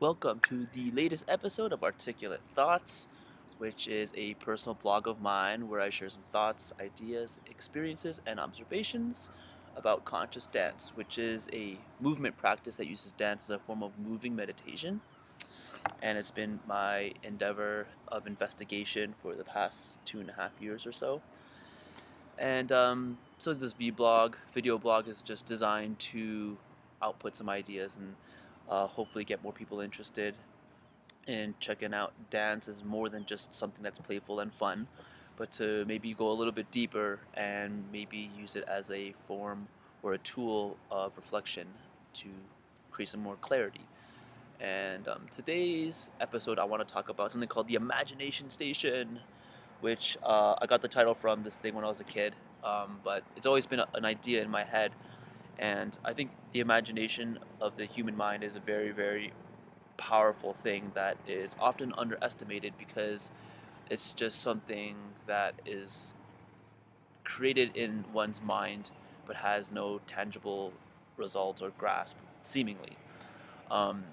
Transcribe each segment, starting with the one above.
Welcome to the latest episode of Articulate Thoughts, which is a personal blog of mine where I share some thoughts, ideas, experiences, and observations about conscious dance, which is a movement practice that uses dance as a form of moving meditation. And it's been my endeavor of investigation for the past 2.5 years or so. And this video blog, is just designed to output some ideas and hopefully get more people interested in checking out dance as more than just something that's playful and fun, but to maybe go a little bit deeper and maybe use it as a form or a tool of reflection to create some more clarity. And today's episode, I want to talk about something called the Imagination Station, which I got the title from this thing when I was a kid, but it's always been an idea in my head. And I think the imagination of the human mind is a very, very powerful thing that is often underestimated because it's just something that is created in one's mind but has no tangible result or grasp, seemingly. Um,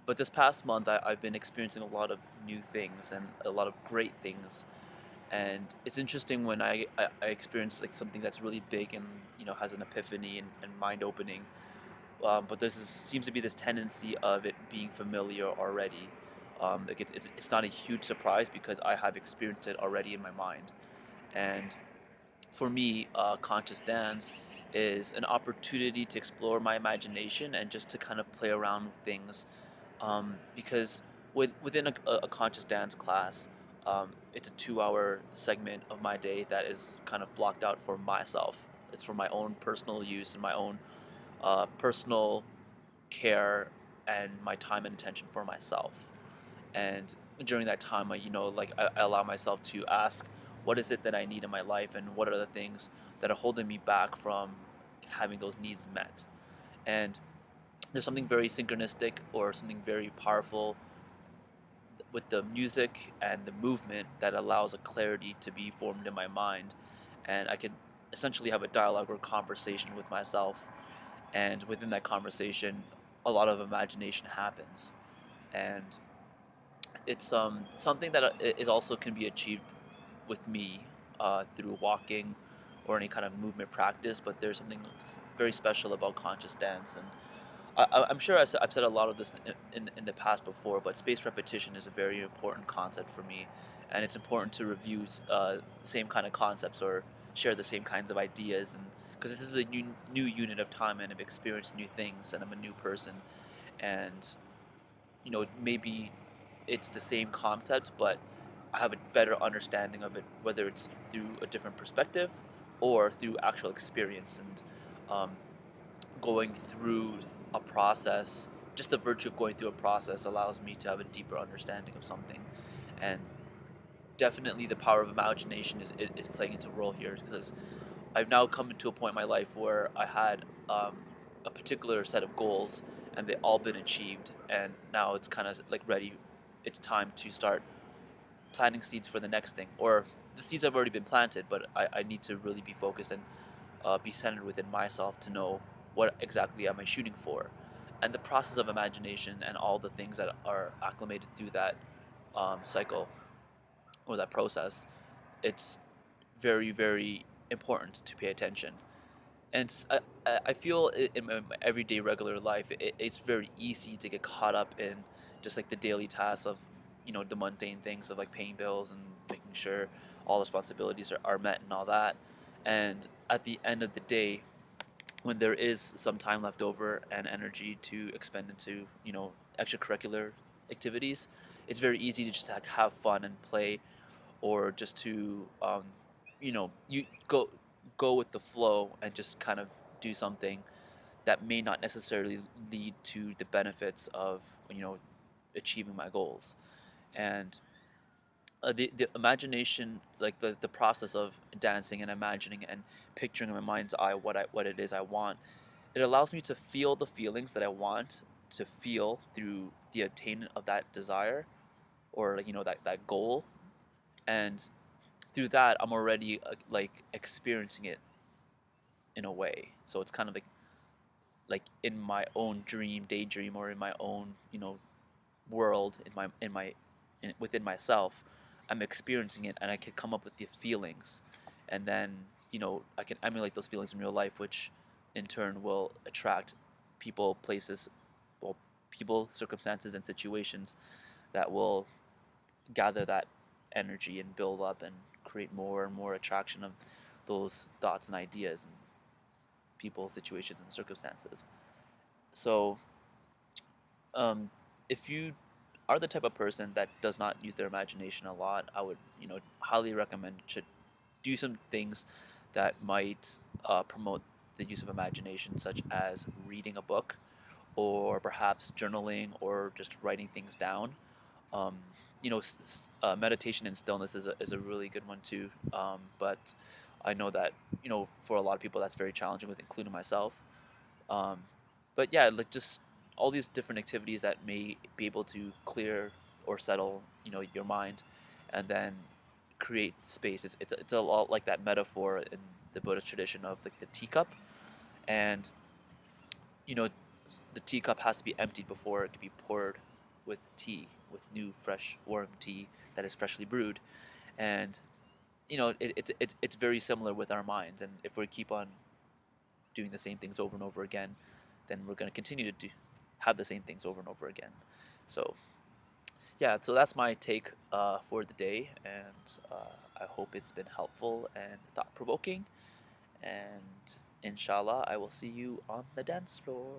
but this past month, I've been experiencing a lot of new things and a lot of great things, and it's interesting when I experience like something that's really big and has an epiphany and mind opening. But seems to be this tendency of it being familiar already. Like it's not a huge surprise because I have experienced it already in my mind. And for me, conscious dance is an opportunity to explore my imagination and just to kind of play around with things. Because within a conscious dance class, it's a 2 hour segment of my day that is kind of blocked out for myself. It's for my own personal use and my own personal care and my time and attention for myself. And during that time, I allow myself to ask, what is it that I need in my life, and what are the things that are holding me back from having those needs met? And there's something very synchronistic or something very powerful with the music and the movement that allows a clarity to be formed in my mind, and I can essentially have a dialogue or conversation with myself, and within that conversation a lot of imagination happens. And it's something that is also can be achieved with me through walking or any kind of movement practice, but there's something very special about conscious dance. And I'm sure I've said a lot of this in the past before, but spaced repetition is a very important concept for me, and it's important to review the same kind of concepts or share the same kinds of ideas, and because this is a new unit of time and I've experienced new things and I'm a new person, and maybe it's the same concept, but I have a better understanding of it, whether it's through a different perspective or through actual experience. And um, going through a process, just the virtue of going through a process allows me to have a deeper understanding of something. And definitely the power of imagination is playing into a role here, because I've now come to a point in my life where I had a particular set of goals and they all been achieved, and now it's kind of like ready. It's time to start planting seeds for the next thing, or the seeds have already been planted, but I need to really be focused and be centered within myself to know what exactly am I shooting for. And the process of imagination and all the things that are acclimated through that cycle or that process, it's very, very important to pay attention. And I feel in my everyday regular life, it's very easy to get caught up in just like the daily tasks of, the mundane things of like paying bills and making sure all responsibilities are met and all that. And at the end of the day, when there is some time left over and energy to expend into, extracurricular activities, it's very easy to just like have fun and play, or just to you go with the flow and just kind of do something that may not necessarily lead to the benefits of achieving my goals. And the imagination, like the process of dancing and imagining and picturing in my mind's eye what it is I want, it allows me to feel the feelings that I want to feel through the attainment of that desire, or like that goal. And through that I'm already like experiencing it in a way. So it's kind of like in my own daydream, or in my own world within myself, I'm experiencing it and I can come up with the feelings, and then I can emulate those feelings in real life, which in turn will attract people, places, well, people, circumstances, and situations that will gather that energy and build up and create more and more attraction of those thoughts and ideas and people, situations, and circumstances. So, um, if you are the type of person that does not use their imagination a lot, I would, highly recommend to do some things that might promote the use of imagination, such as reading a book, or perhaps journaling, or just writing things down. Um, meditation and stillness is a really good one too. But I know that for a lot of people that's very challenging with, including myself. Um, but yeah, like just all these different activities that may be able to clear or settle, your mind, and then create space. It's a lot like that metaphor in the Buddhist tradition of like the teacup, and you know, the teacup has to be emptied before it can be poured with tea, with new, fresh, warm tea that is freshly brewed, and it's very similar with our minds, and if we keep on doing the same things over and over again, then we're going to continue to have the same things over and over again. So yeah, so that's my take for the day, and I hope it's been helpful and thought provoking. And inshallah, I will see you on the dance floor.